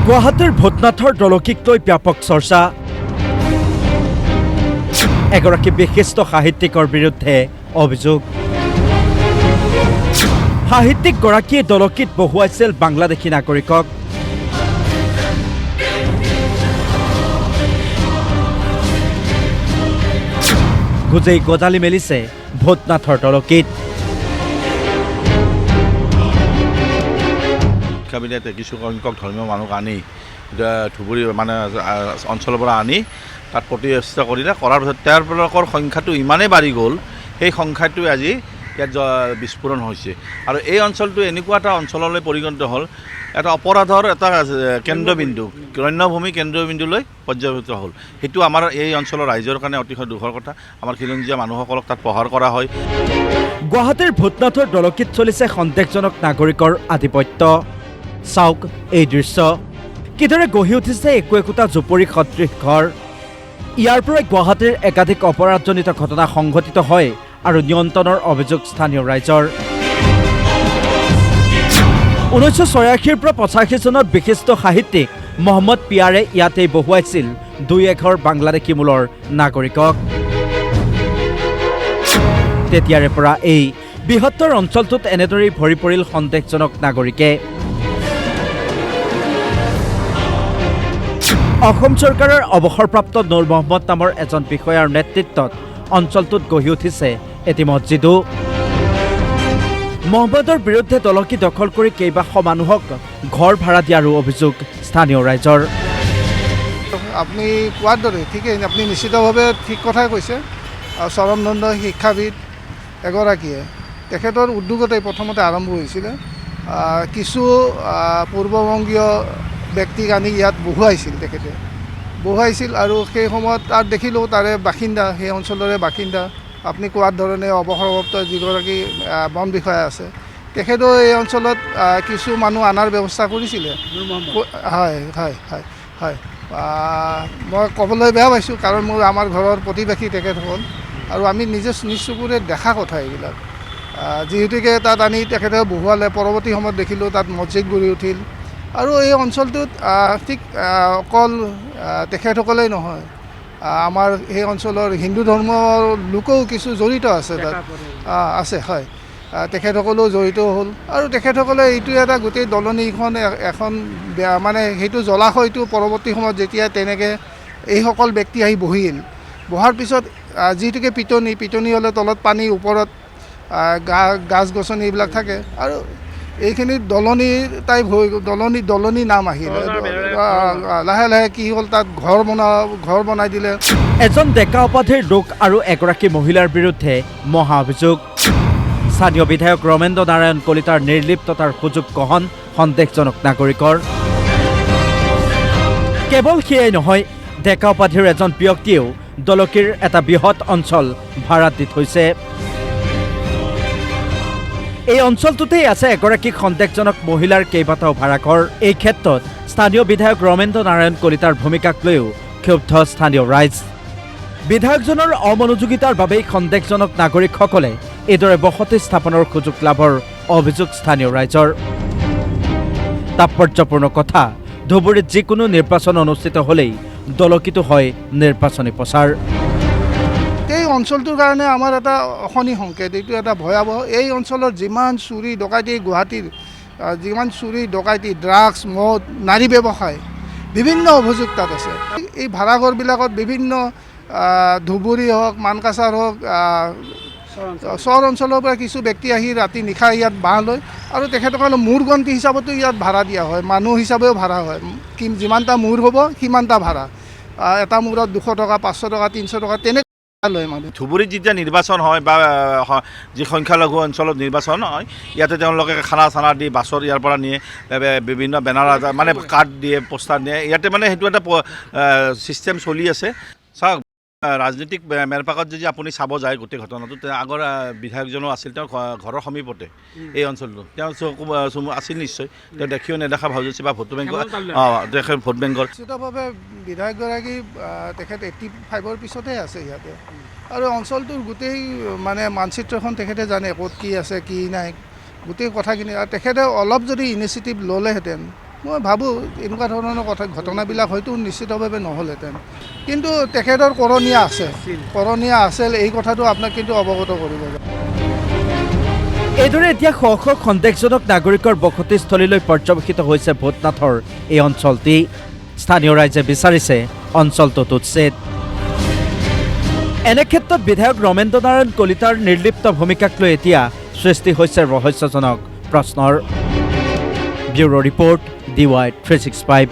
গুৱাহাটীৰ ভূতনাথৰ দলকীক লৈ ব্যাপক চৰ্চা। এগৰাকী বিশিষ্ট সাহিত্যিকৰ বিৰুদ্ধে অভিযোগ। সাহিত্যিকগৰাকীয়ে দলকীত বহুৱাইছিল বাংলাদেশী নাগৰিকক। গুজেই গজালি মেলিছে ভূতনাথৰ দলকীত। কাবিনেটে কিছু সংখ্যক ধৰ্মীয় মানুহক আনি ধুবুৰী মানে অঞ্চলৰ পৰা আনি তাত প্ৰতিষ্ঠা কৰিলে। কৰাৰ পিছত তেওঁলোকৰ সংখ্যাটো ইমানেই বাঢ়ি গ'ল, সেই সংখ্যাটো আজি ইয়াত বিস্ফোৰণ হৈছে। আৰু এই অঞ্চলটো এনেকুৱা এটা অঞ্চললৈ পৰিগণিত হ'ল, এটা অপৰাধৰ এটা কেন্দ্ৰবিন্দু, ৰণ্যভূমি কেন্দ্ৰবিন্দুলৈ পৰ্যবেক্ষিত হ'ল। সেইটো আমাৰ এই অঞ্চলৰ ৰাইজৰ কাৰণে অতিশয় দুখৰ কথা। আমাৰ খিলঞ্জীয়া মানুহসকলক তাত প্ৰহাৰ কৰা হয়। গুৱাহাটীৰ ভূতনাথৰ দলকীত চলিছে সন্দেহজনক নাগৰিকৰ আধিপত্য। চাওক এই দৃশ্য, কিদৰে গঢ়ি উঠিছে একোটা জুপুৰি সদৃশ ঘৰ। ইয়াৰ পৰাই গুৱাহাটীৰ একাধিক অপৰাধজনিত ঘটনা সংঘটিত হয় আৰু নিয়ন্ত্ৰণৰ অভিযোগ স্থানীয় ৰাইজৰ। 1986ৰ পৰা 85 চনত বিশিষ্ট সাহিত্যিক মহম্মদ পিয়াৰে ইয়াতেই বহুৱাইছিল 2-1 বাংলাদেশী মূলৰ নাগৰিকক। তেতিয়াৰে পৰা এই বৃহত্তৰ অঞ্চলটোত এনেদৰেই ভৰি পৰিল সন্দেহজনক নাগৰিকে। অসম চৰকাৰৰ অৱসৰপ্ৰাপ্ত নুৰ মহম্মদ নামৰ এজন বিষয়াৰ নেতৃত্বত অঞ্চলটোত গঢ়ি উঠিছে এটি মছজিদো। মহম্মদৰ বিৰুদ্ধে দলকী দখল কৰি কেইবাশ মানুহক ঘৰ ভাড়া দিয়াৰো অভিযোগ স্থানীয় ৰাইজৰ। আপুনি কোৱাৰ দৰে ঠিকেই, আপুনি নিশ্চিতভাৱে ঠিক কথাই কৈছে। চৰমনন্দ শিক্ষাবিদ এগৰাকীয়ে তেখেতৰ উদ্যোগতে প্ৰথমতে আৰম্ভ হৈছিলে। কিছু পূৰ্ববংগীয় ব্যক্তিক আনি ইয়াত বহুৱাইছিল আৰু সেই সময়ত তাত দেখিলোঁ তাৰে বাসিন্দা, সেই অঞ্চলৰে বাসিন্দা আপুনি কোৱাৰ ধৰণে অৱসৰপ্ৰাপ্ত যিগৰাকী বন বিষয়া আছে, তেখেতেও এই অঞ্চলত কিছু মানুহ অনাৰ ব্যৱস্থা কৰিছিলে। হয় হয় হয় হয় মই ক'বলৈ বেয়া পাইছোঁ, কাৰণ আমাৰ ঘৰৰ প্ৰতিবেশী তেখেতসকল, আৰু আমি নিজে নিজ চকুৰে দেখা কথা এইবিলাক। যিহেতুকে তাত আনি তেখেতে বহুৱালে, পৰৱৰ্তী সময়ত দেখিলোঁ তাত মছজিদ গঢ়ি উঠিল। আৰু এই অঞ্চলটোত ঠিক অকল তেখেতসকলেই নহয়, আমাৰ এই অঞ্চলৰ হিন্দু ধৰ্মৰ লোকও কিছু জড়িত আছে তাত আছে। হয়, তেখেতসকলেও জড়িত হ'ল। আৰু তেখেতসকলে এইটো এটা গোটেই দলনিখন এখন মানে সেইটো জলাশয়টো পৰৱৰ্তী সময়ত যেতিয়া তেনেকৈ এইসকল ব্যক্তি আহি বহাৰ পিছত যিহেতুকে পিটনি হ'লে তলত পানী, ওপৰত গাছ গছনি এইবিলাক থাকে, আৰু এইখিনি দলনি টাইপ হৈ দলনি নাম আহিল। লাহে লাহে কি হ'ল, তাত ঘৰ বনাই দিলে। এজন ডেকা উপাধিৰ লোক আৰু এগৰাকী মহিলাৰ বিৰুদ্ধে মহা অভিযোগ। স্থানীয় বিধায়ক ৰমেন্দ্ৰ নাৰায়ণ কলিতাৰ নিৰ্লিপ্ততাৰ সুযোগ গ্ৰহণ সন্দেহজনক নাগৰিকৰ। কেৱল সেয়াই নহয়, ডেকা উপাধিৰ এজন ব্যক্তিয়েও দলকীৰ এটা বৃহৎ অঞ্চল ভাড়াত দি থৈছে। এই অঞ্চলটোতেই আছে এগৰাকী সন্দেহজনক মহিলাৰ কেইবাটাও ভাড়াঘৰ। এই ক্ষেত্ৰত স্থানীয় বিধায়ক ৰমেন্দ্ৰ নাৰায়ণ কলিতাৰ ভূমিকাক লৈও ক্ষুব্ধ স্থানীয় ৰাইজ। বিধায়কজনৰ অমনোযোগিতাৰ বাবেই সন্দেহজনক নাগৰিকসকলে এইদৰে বসতি স্থাপনৰ সুযোগ লাভৰ অভিযোগ স্থানীয় ৰাইজৰ। তাৎপৰ্যপূৰ্ণ কথা, ধুবুৰীত যিকোনো নিৰ্বাচন অনুষ্ঠিত হ'লেই দলকীটো হয় নিৰ্বাচনী প্ৰচাৰ। এই অঞ্চলটোৰ কাৰণে আমাৰ এটা অশনি সংকেত, এইটো এটা ভয়াৱহ। এই অঞ্চলত যিমান চুৰি ডকাইতি, গুৱাহাটীৰ যিমান চুৰি ডকাইতি, ড্ৰাগছ, মদ, নাৰী ব্যৱসায়, বিভিন্ন অভিযোগ তাত আছে। এই ভাড়াঘৰবিলাকত বিভিন্ন ধুবুৰী হওক, মানকাছাৰ হওক, চহৰ অঞ্চলৰ পৰা কিছু ব্যক্তি আহি ৰাতি নিশা ইয়াত বাঁহ লয়, আৰু তেখেতসকলে মূৰ গন্তি হিচাপতো ইয়াত ভাড়া দিয়া হয়, মানুহ হিচাপেও ভাড়া হয়। যিমানটা মূৰ হ'ব সিমানটা ভাড়া, এটা মূৰত 200 টকা, 500 টকা, 300 টকা তেনেকৈ লয় মানুহ। ধুবুৰীত যেতিয়া নিৰ্বাচন হয় বা যি সংখ্যালঘু অঞ্চলত নিৰ্বাচন হয়, ইয়াতে তেওঁলোকে খানা চানা দি বাছৰ ইয়াৰ পৰা নিয়ে, বিভিন্ন বেনাৰ মানে কাৰ্ড দিয়ে, পোষ্টাৰ দিয়ে। ইয়াতে মানে সেইটো এটা ছিষ্টেম চলি আছে। চাওক, ৰাজনৈতিক মেৰপাকত যদি আপুনি চাব যায় গোটেই ঘটনাটো, আগৰ বিধায়কজনো আছিল, তেওঁৰ ঘৰৰ সমীপতে এই অঞ্চলটো, তেওঁ আছিল নিশ্চয়। তেওঁ দেখিও নেদেখা ভাবিছে বা ভোট বেংকৰ ভোট বেংকৰ। নিশ্চিতভাৱে বিধায়কগৰাকী তেখেত 85ৰ পিছতহে আছে ইয়াতে, আৰু অঞ্চলটোৰ গোটেই মানে মানচিত্ৰখন তেখেতে জানে ক'ত কি আছে কি নাই, গোটেই কথাখিনি। আৰু তেখেতে অলপ যদি ইনিচিয়েটিভ ল'লেহেঁতেন, মই ভাবোঁ এনেকুৱা ধৰণৰ ঘটনাবিলাক হয়তো নিশ্চিতভাৱে নহ'লহেঁতেন, কিন্তু তেখেতৰ কৰণীয় আছিল এই কথাটো আপোনাক কিন্তু অৱগত কৰিব। এইদৰে এতিয়া শ শ সন্দেহজনক নাগৰিকৰ বসতিস্থলীলৈ পৰ্যবেক্ষিত হৈছে ভূতনাথৰ এই অঞ্চলটি। স্থানীয় ৰাইজে বিচাৰিছে অঞ্চলটোত উচ্ছেদ। এনে ক্ষেত্ৰত বিধায়ক ৰমেন্দ্ৰ নাৰায়ণ কলিতাৰ নিৰ্লিপ্ত ভূমিকাক লৈ এতিয়া সৃষ্টি হৈছে ৰহস্যজনক প্ৰশ্নৰ। Bureau report, DY 365।